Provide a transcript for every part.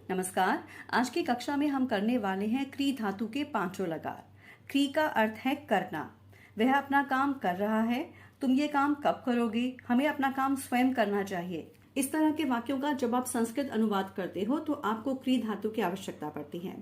नमस्कार। आज की कक्षा में हम करने वाले हैं क्री धातु के पांचों लकार। क्री का अर्थ है करना। वह अपना काम कर रहा है, तुम ये काम कब करोगे, हमें अपना काम स्वयं करना चाहिए। इस तरह के वाक्यों का जब आप संस्कृत अनुवाद करते हो तो आपको क्री धातु की आवश्यकता पड़ती है।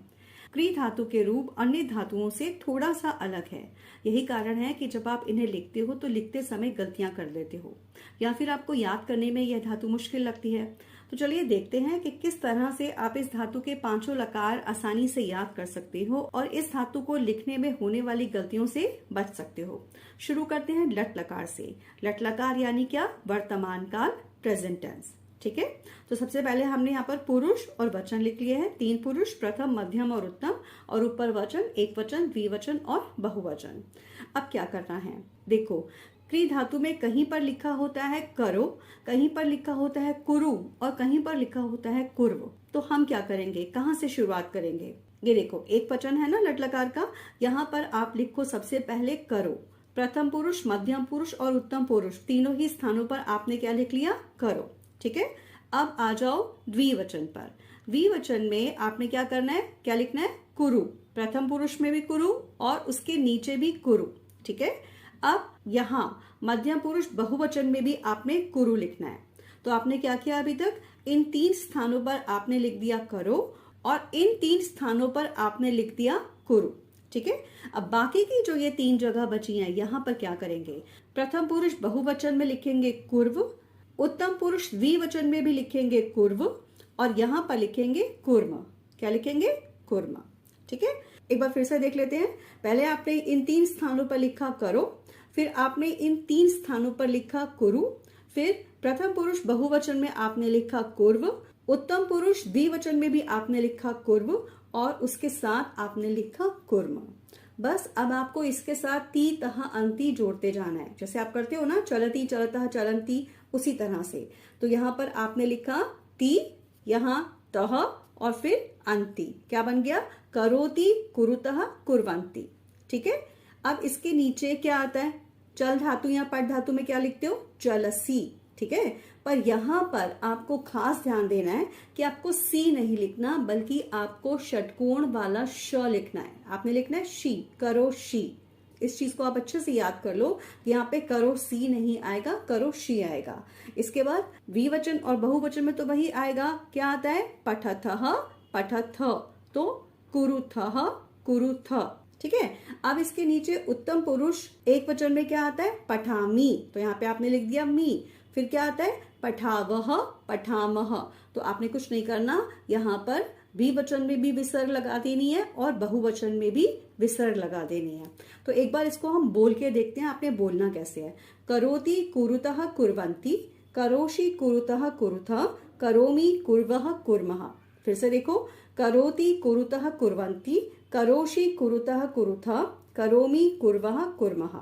क्री धातु के रूप अन्य धातुओं से थोड़ा सा अलग है। यही कारण है कि जब आप इन्हें लिखते हो तो लिखते समय गलतियां कर लेते हो या फिर आपको याद करने में यह धातु मुश्किल लगती है। तो चलिए देखते हैं कि किस तरह से आप इस धातु के पांचों लकार आसानी से याद कर सकते हो और इस धातु को लिखने में होने वाली गलतियों से बच सकते हो। शुरू करते हैं लट लकार से। लट लकार यानी क्या? वर्तमान काल, प्रेजेंट टेंस। ठीक है, तो सबसे पहले हमने यहाँ पर पुरुष और वचन लिख लिए हैं। 3 पुरुष, प्रथम, मध्यम और उत्तम, और ऊपर वचन, एक वचन, द्विवचन और बहुवचन। अब क्या करना है, देखो क्री धातु में कहीं पर लिखा होता है करो, कहीं पर लिखा होता है कुरु और कहीं पर लिखा होता है कुर्व। तो हम क्या करेंगे, कहाँ से शुरुआत करेंगे? ये देखो एक वचन है ना लट लकार का, यहाँ पर आप लिखो सबसे पहले करो। प्रथम पुरुष, मध्यम पुरुष और उत्तम पुरुष तीनों ही स्थानों पर आपने क्या लिख लिया? करो। ठीक है, अब आ जाओ द्विवचन पर। द्विवचन में आपने क्या करना है, क्या लिखना है? कुरु। प्रथम पुरुष में भी कुरु और उसके नीचे भी कुरु। ठीक है, अब यहाँ मध्यम पुरुष बहुवचन में भी आपने कुरु लिखना है। तो आपने क्या किया अभी तक? इन 3 स्थानों पर आपने लिख दिया करो और इन 3 स्थानों पर आपने लिख दिया कुरु। ठीक है, अब बाकी की जो ये 3 जगह बची हैं, यहाँ पर क्या करेंगे? प्रथम पुरुष बहुवचन में लिखेंगे कुर्व, उत्तम पुरुष द्विवचन में भी लिखेंगे कुर्व और यहाँ पर लिखेंगे कुर्म। क्या लिखेंगे? कुर्म। ठीक है, एक बार फिर से देख लेते हैं। पहले आपने इन 3 स्थानों पर लिखा करो, फिर आपने इन 3 स्थानों पर लिखा कुरु, फिर प्रथम पुरुष बहुवचन में आपने लिखा कुर्व, उत्तम पुरुष द्विवचन में भी आपने लिखा कुर्व और उसके साथ आपने लिखा कुर्म। बस अब आपको इसके साथ ती तह अंति जोड़ते जाना है, जैसे आप करते हो ना, चलती चलता चलंती, उसी तरह से। तो यहाँ पर आपने लिखा ती, यहाँ तह और फिर अंति। क्या बन गया? करोति, कुरुतः, कुर्वन्ति। ठीक है, अब इसके नीचे क्या आता है? चल धातु या पट धातु में क्या लिखते हो? चलसी। ठीक है, पर यहाँ पर आपको खास ध्यान देना है कि आपको सी नहीं लिखना, बल्कि आपको षटकोण वाला श लिखना है। आपने लिखना है शी, करो शी। इस चीज को आप अच्छे से याद कर लो। यहाँ पे करो सी नहीं आएगा, करो शी आएगा। इसके बाद द्विवचन और बहुवचन में तो वही आएगा। क्या आता है? पठथः, पठथ, तो कुरुथः, कुरुथ। ठीक है, अब इसके नीचे उत्तम पुरुष एक वचन में क्या आता है? पठामी। तो यहाँ पे आपने लिख दिया मी। फिर क्या आता है? पठावह, पठामह। तो आपने कुछ नहीं करना, यहाँ पर द्विवचन में भी विसर्ग लगा देनी है और बहुवचन में भी विसर्ग लगा देनी है। तो एक बार इसको हम बोल के देखते हैं, आपने बोलना कैसे है। करोति कुरुतः कुर्वन्ति, करोषि कुरुतः कुरुथ, करोमि कुर्वः कुर्मः। फिर से देखो, करोति कुरुतः कुर्वन्ति, करोषि कुरुतः कुरुथ, करोमि कुर्वः कुर्मः।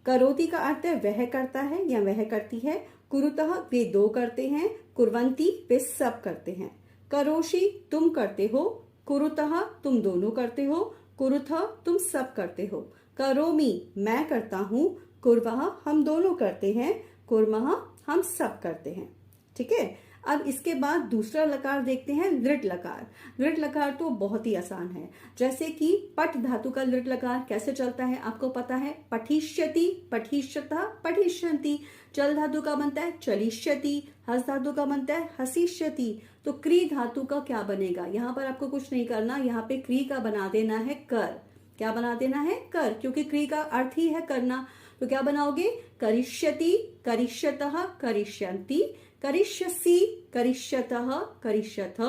करोति का अर्थ है वह करता है या वह करती है। कुरुतः वे 2 करते हैं, कुर्वन्ति वे सब करते हैं। करोषि तुम करते हो, कुरुतः तुम दोनों करते हो, कुरुथ तुम सब करते हो, करोमि मैं करता हूँ, कुर्वः हम दोनों करते हैं, कुर्मः हम सब करते हैं। ठीक है, अब इसके बाद दूसरा लकार देखते हैं, लृट लकार। लृट लकार तो बहुत ही आसान है। जैसे कि पट धातु का लृट लकार कैसे चलता है आपको पता है? पठिष्यति, पठिष्यतः, पठिष्यन्ति। चल धातु का बनता है चलिष्यति, हस धातु का बनता है हसिष्यति। तो क्री धातु का क्या बनेगा? यहाँ पर आपको कुछ नहीं करना, यहाँ पे क्री का बना देना है कर। क्या बना देना है? कर, क्योंकि क्री का अर्थ ही है करना। तो क्या बनाओगे? करिष्यति, करिष्यतः, करिष्यन्ति, करिष्यसि, करिष्यतः, करिष्यथ,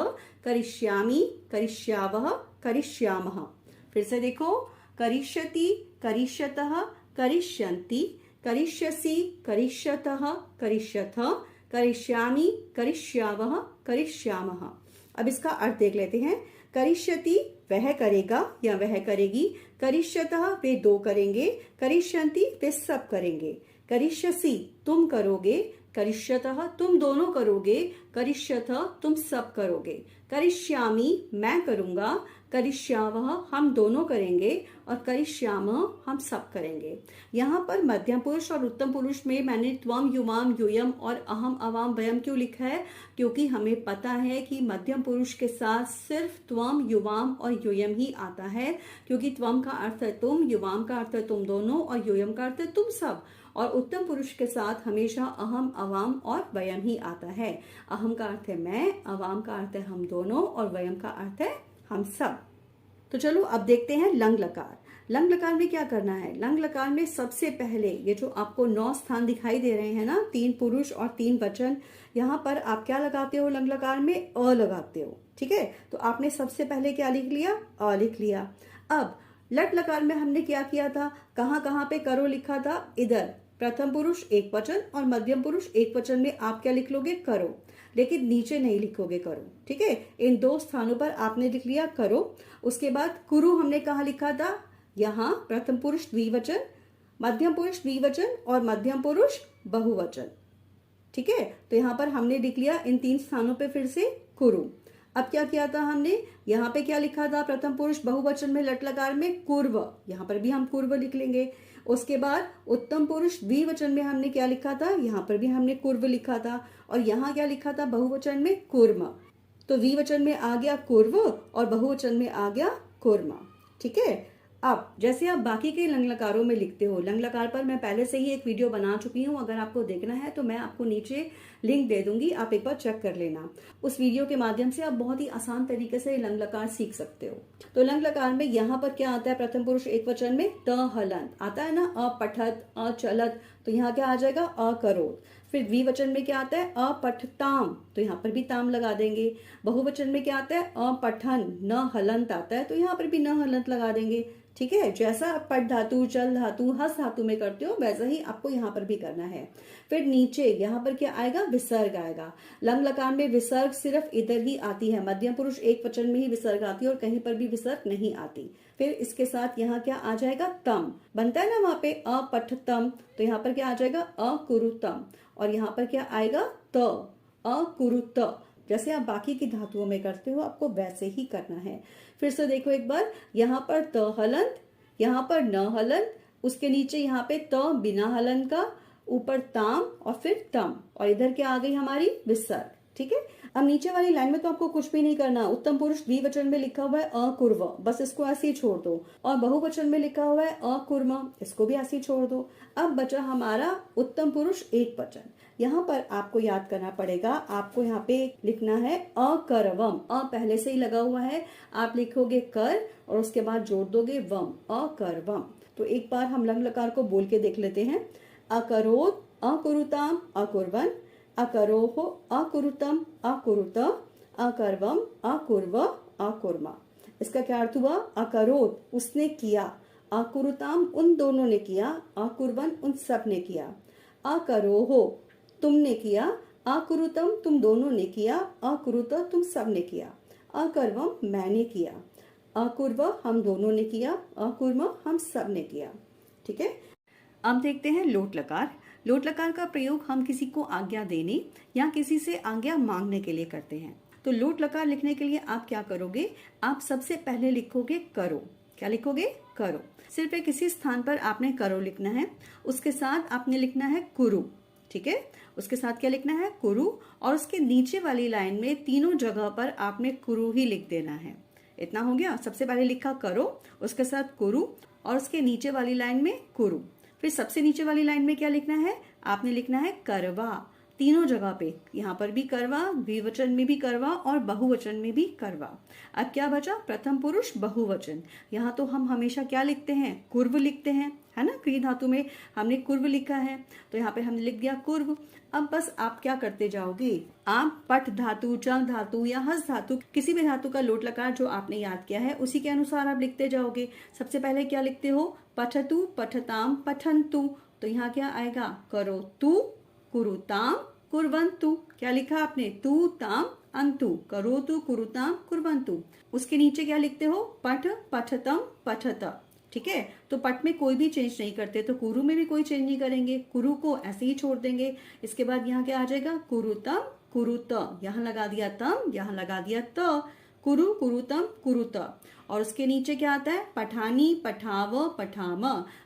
करिष्यामि, करिष्यावः, करिष्यामः। फिर से देखो, करिष्यति, करिष्यतः, करिष्यन्ति, करिष्यसि, करिष्यतः, करिष्यथ, करिष्यामि, करिष्यावः, करिष्यामः। अब इसका अर्थ देख लेते हैं। करिष्यति वह करेगा या वह करेगी, करिष्यतः वे 2 करेंगे, करिष्यन्ति वे सब करेंगे, करिष्यसि तुम करोगे, करिष्यतः तुम दोनों करोगे, करिष्यथ तुम सब करोगे, करिष्यामि मैं करूंगा, करिष्यावः हम दोनों करेंगे और करिष्यामः हम सब करेंगे। यहाँ पर मध्यम पुरुष और उत्तम पुरुष में मैंने त्वम, युवाम, यूयम और अहम, अवाम, वयम क्यों लिखा है? क्योंकि हमें पता है कि मध्यम पुरुष के साथ सिर्फ त्वम, युवाम और यूयम ही आता है, क्योंकि त्वम का अर्थ है तुम, युवाम का अर्थ है तुम दोनों और यूयम का अर्थ है तुम सब। और उत्तम पुरुष के साथ हमेशा अहम, अवाम और वयम ही आता है। अहम का अर्थ है मैं, अवाम का अर्थ है हम दोनों और वयम का अर्थ है हम सब। तो चलो अब देखते हैं लंग लकार। लंग लकार में क्या करना है? लंग लकार में सबसे पहले ये जो आपको 9 स्थान दिखाई दे रहे हैं ना, 3 पुरुष और 3 वचन, यहाँ पर आप क्या लगाते हो? लंग लकार में अ लगाते हो। ठीक है, तो आपने सबसे पहले क्या लिख लिया? अ लिख लिया। अब लट लकार में हमने क्या किया था? कहाँ कहाँ पे करो लिखा था? इधर प्रथम पुरुष एक वचन और मध्यम पुरुष एक वचन में आप क्या लिख लोगे? करो, लेकिन नीचे नहीं लिखोगे करो। ठीक है, इन 2 स्थानों पर आपने लिख लिया करो। उसके बाद कुरु हमने कहाँ लिखा था? यहाँ प्रथम पुरुष द्विवचन, मध्यम पुरुष द्विवचन और मध्यम पुरुष बहुवचन। ठीक है, तो यहाँ पर हमने लिख लिया इन 3 स्थानों पे फिर से कुरु। अब क्या किया था हमने? यहाँ पे क्या लिखा था? प्रथम पुरुष बहुवचन में लट लकार में कुर्व, यहाँ पर भी हम कुर्व लिख लेंगे। उसके बाद उत्तम पुरुष द्विवचन में हमने क्या लिखा था? यहाँ पर भी हमने कुर्व लिखा था। और यहाँ क्या लिखा था? बहुवचन में कुर्म। तो द्विवचन में आ गया कुर्व और बहुवचन में आ गया कुर्म। ठीक है, अब जैसे आप बाकी के लंग लकारों में लिखते हो, लंग लकार पर मैं पहले से ही एक वीडियो बना चुकी हूँ, अगर आपको देखना है तो मैं आपको नीचे लिंक दे दूंगी, आप एक बार चेक कर लेना। उस वीडियो के माध्यम से आप बहुत ही आसान तरीके से लंग लकार सीख सकते हो। तो लंग लकार में यहाँ पर क्या आता है? प्रथम पुरुष एक वचन में त हलंत आता है ना, अपठत, अचलत, तो यहाँ क्या आ जाएगा? अकरोत। फिर द्विवचन में क्या आता है? अपठताम, तो यहाँ पर भी ताम लगा देंगे। बहुवचन में क्या आता है? अपठन, न हलंत आता है, तो यहाँ पर भी न हलंत लगा देंगे। ठीक है, जैसा आप पट धातु, चल धातु, हस धातु में करते हो वैसा ही आपको यहाँ पर भी करना है। फिर नीचे यहाँ पर क्या आएगा? विसर्ग आएगा। लंग लकार में विसर्ग सिर्फ इधर ही आती है, मध्यम पुरुष एक वचन में ही विसर्ग आती है और कहीं पर भी विसर्ग नहीं आती। फिर इसके साथ यहाँ क्या आ जाएगा? तम बनता है ना वहां पे अपठतम, तो यहाँ पर क्या आ जाएगा? अकुरुतम। और यहाँ पर क्या आएगा? त, अकुरुत। जैसे आप बाकी की धातुओं में करते हो आपको वैसे ही करना है। फिर से देखो एक बार, यहाँ पर त हलंत, यहाँ पर न हलंत, उसके नीचे यहाँ पे त बिना हलंत का, ऊपर ताम और फिर तम, और इधर क्या आ गई हमारी? विसर्ग। ठीक है, अब नीचे वाली लाइन में तो आपको कुछ भी नहीं करना। उत्तम पुरुष द्विवचन में लिखा हुआ है अकुर्व, बस इसको ऐसे ही छोड़ दो। और बहुवचन में लिखा हुआ है अकुर्म, इसको भी ऐसे ही छोड़ दो। अब बचा हमारा उत्तम पुरुष एक वचन। यहाँ पर आपको याद करना पड़ेगा, आपको यहाँ पे लिखना है अकरवम। अ पहले से ही लगा हुआ है, आप लिखोगे कर और उसके बाद जोड़ दोगे वम, अकरवम। तो एक बार हम लंग लकार को बोल के देख लेते हैं। अकरोत, अकुरुताम, अकुर्वन, अकरोह, अकुरुतम, अकुरुत, अकर्वम, अकुर्व, अकुर्मा। इसका क्या अर्थ हुआ? अकरोत उसने किया, अकुरुताम उन दोनों ने किया, अकुर्वन उन सब ने किया, अकरोह तुमने किया, अकुरुतम तुम दोनों ने किया, अकुरुत तुम सब ने किया, अकर्वम मैंने किया, अकुर्व हम दोनों ने किया, अकुर्म हम सब ने किया। ठीक है, अब देखते हैं लोट लकार। लोट लकार का प्रयोग हम किसी को आज्ञा देने या किसी से आज्ञा मांगने के लिए करते हैं। तो लोट लकार लिखने के लिए आप क्या करोगे? आप सबसे पहले लिखोगे करो। क्या लिखोगे? करो। सिर्फ एक किसी स्थान पर आपने करो लिखना है, उसके साथ आपने लिखना है कुरु। ठीक है, उसके साथ क्या लिखना है? कुरु। और उसके नीचे वाली लाइन में तीनों जगह पर आपने कुरु ही लिख देना है। इतना हो गया। सबसे पहले लिखा करो, उसके साथ कुरु और उसके नीचे वाली लाइन में कुरु। फिर सबसे नीचे वाली लाइन में क्या लिखना है? आपने लिखना है करवा, तीनों जगह पे, यहाँ पर भी करवा, द्विवचन में भी करवा और बहुवचन में भी करवा। अब क्या बचा? प्रथम पुरुष बहुवचन। यहाँ तो हम हमेशा क्या लिखते हैं? कुर्व लिखते हैं, है ना। क्रिया धातु में हमने कुर्व लिखा है, तो यहाँ पे हमने लिख दिया कुर्व। अब बस आप क्या करते जाओगे? आप पठ धातु, चल धातु या हस धातु, किसी भी धातु का लोट लकार जो आपने याद किया है उसी के अनुसार आप लिखते जाओगे। सबसे पहले क्या लिखते हो? पठतु, पठताम, पठन्तु। तो यहाँ क्या आएगा? करो तू, कुरुताम, कुर्वन्तु। क्या लिखा आपने? तू ताम अंतु, करोतु, कुरुताम, कुर्वन्तु। उसके नीचे क्या लिखते हो? पठ, पठतम, पठत। ठीक है। तो पट में कोई भी चेंज नहीं करते, तो कुरु में भी कोई चेंज नहीं करेंगे, कुरु को ऐसे ही छोड़ देंगे। इसके बाद यहाँ क्या आ जाएगा, कुरुतम कुरुत, यहाँ लगा दिया तम, यहाँ लगा दिया त, कुरु कुरुतम कुरुत। और उसके नीचे क्या आता है, पठानी पठाव पठाम,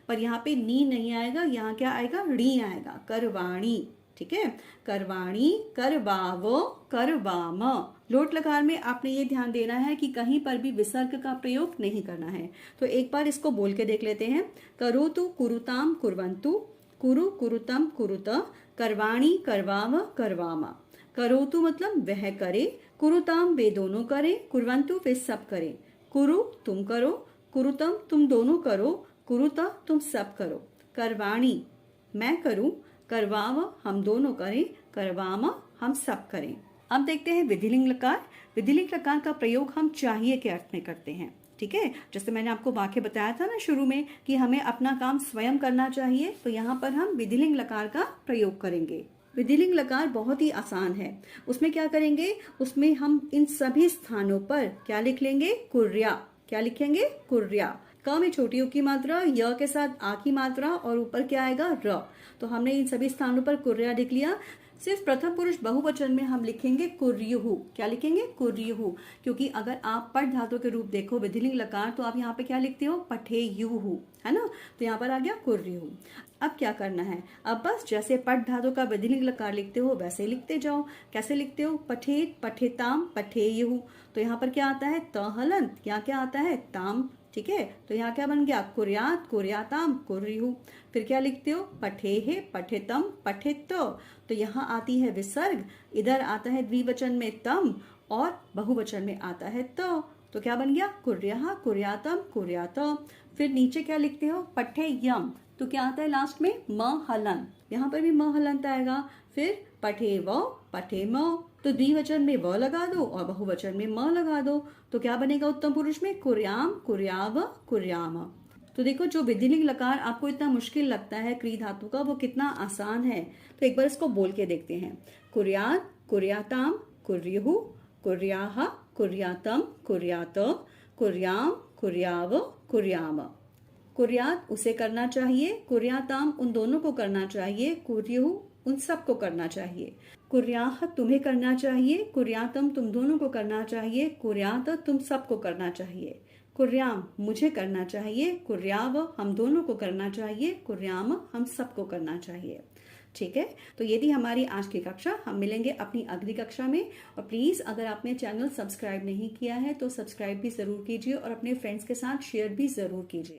पर यहाँ पे नी नहीं आएगा, यहाँ क्या आएगा, ड़ी आएगा, करवाणी। ठीक है, करवाणी करवाव करवाम। लोट लकार में आपने ये ध्यान देना है कि कहीं पर भी विसर्ग का प्रयोग नहीं करना है। तो एक बार इसको बोल के देख लेते हैं। करोतु कुरुताम कुर्वन्तु, कुरु कुरुतम कुरुत, करवाणी करवाव करवाम। करोतु मतलब वह करे, कुरुताम वे दोनों करें, कुर्वन्तु वे सब करें। कुरु तुम करो, कुरुतम तुम दोनों करो, कुरुता तुम सब करो। करवाणी मैं करूं, करवाव हम दोनों करें, करवाम हम सब करें। अब देखते हैं विधिलिंग लकार। विधिलिंग लकार का प्रयोग हम चाहिए के अर्थ में करते हैं। ठीक है, जैसे मैंने आपको वाक्य बताया था ना शुरू में कि हमें अपना काम स्वयं करना चाहिए, तो यहाँ पर हम विधिलिंग लकार का प्रयोग करेंगे। विधिलिंग लकार बहुत ही आसान है। उसमें क्या करेंगे, उसमें हम इन सभी स्थानों पर क्या लिख लेंगे, कुर्या। क्या लिखेंगे, कुर्या। क में छोटी उ की मात्रा, य के साथ आ की मात्रा और ऊपर क्या आएगा, र। तो हमने इन सभी स्थानों पर कुर्या लिख लिया। सिर्फ प्रथम पुरुष बहुवचन में हम लिखेंगे कुर्युहु। क्या लिखेंगे, कुर्युहु, क्योंकि अगर आप पठ धातु के रूप देखो विधिलिंग लकार, तो आप यहाँ पे क्या लिखते हो, पठेयुहु, है ना। तो यहाँ पर आ गया कुर्युहु। अब क्या करना है, अब बस जैसे पठ धातु का विधिलिंग लकार लिखते हो वैसे ही लिखते जाओ। कैसे लिखते हो, पठेत पठेताम पठेयुहु। तो यहाँ पर क्या आता है, त हलंत, यहाँ क्या आता है, ताम। ठीक है, तो यहाँ क्या बन गया, कुर्यात कुर्याताम कुर्युहु। फिर क्या लिखते हो, पठेहे पठेतम पठेत। तो यहाँ आती है विसर्ग, इधर आता है द्विवचन में तम और बहुवचन में आता है त। तो क्या बन गया, कुर्यः कुर्यातम कुर्यात। फिर नीचे क्या लिखते हो, पठेयम। तो क्या आता है लास्ट में, म हलंत, यहाँ पर भी म हलंत आएगा। फिर पठेव पठेम, तो द्विवचन में व लगा दो और बहुवचन में म लगा दो। तो क्या बनेगा उत्तम पुरुष में, कुर्याम कुर्याव कुर्याम। तो देखो, जो विधिलिंग लकार आपको इतना मुश्किल लगता है क्री धातु का, वो कितना आसान है। तो एक बार इसको बोल के देखते हैं। कुर्यात कुर्याताम कुर्युहु, कुर्याः कुर्यातम कुर्यात, कुर्याम कुर्याव कुर्याम। कुर्यात उसे करना चाहिए, कुर्याताम उन दोनों को करना चाहिए, कुर्युहु उन सब को करना चाहिए। कुर्याः तुम्हें करना चाहिए, कुर्यातम तुम दोनों को करना चाहिए, कुर्यात तुम सबको करना चाहिए। कुर्याम मुझे करना चाहिए, कुर्याव हम दोनों को करना चाहिए, कुर्याम हम सबको करना चाहिए। ठीक है, तो ये थी हमारी आज की कक्षा। हम मिलेंगे अपनी अगली कक्षा में। और प्लीज अगर आपने चैनल सब्सक्राइब नहीं किया है तो सब्सक्राइब भी जरूर कीजिए और अपने फ्रेंड्स के साथ शेयर भी जरूर कीजिए।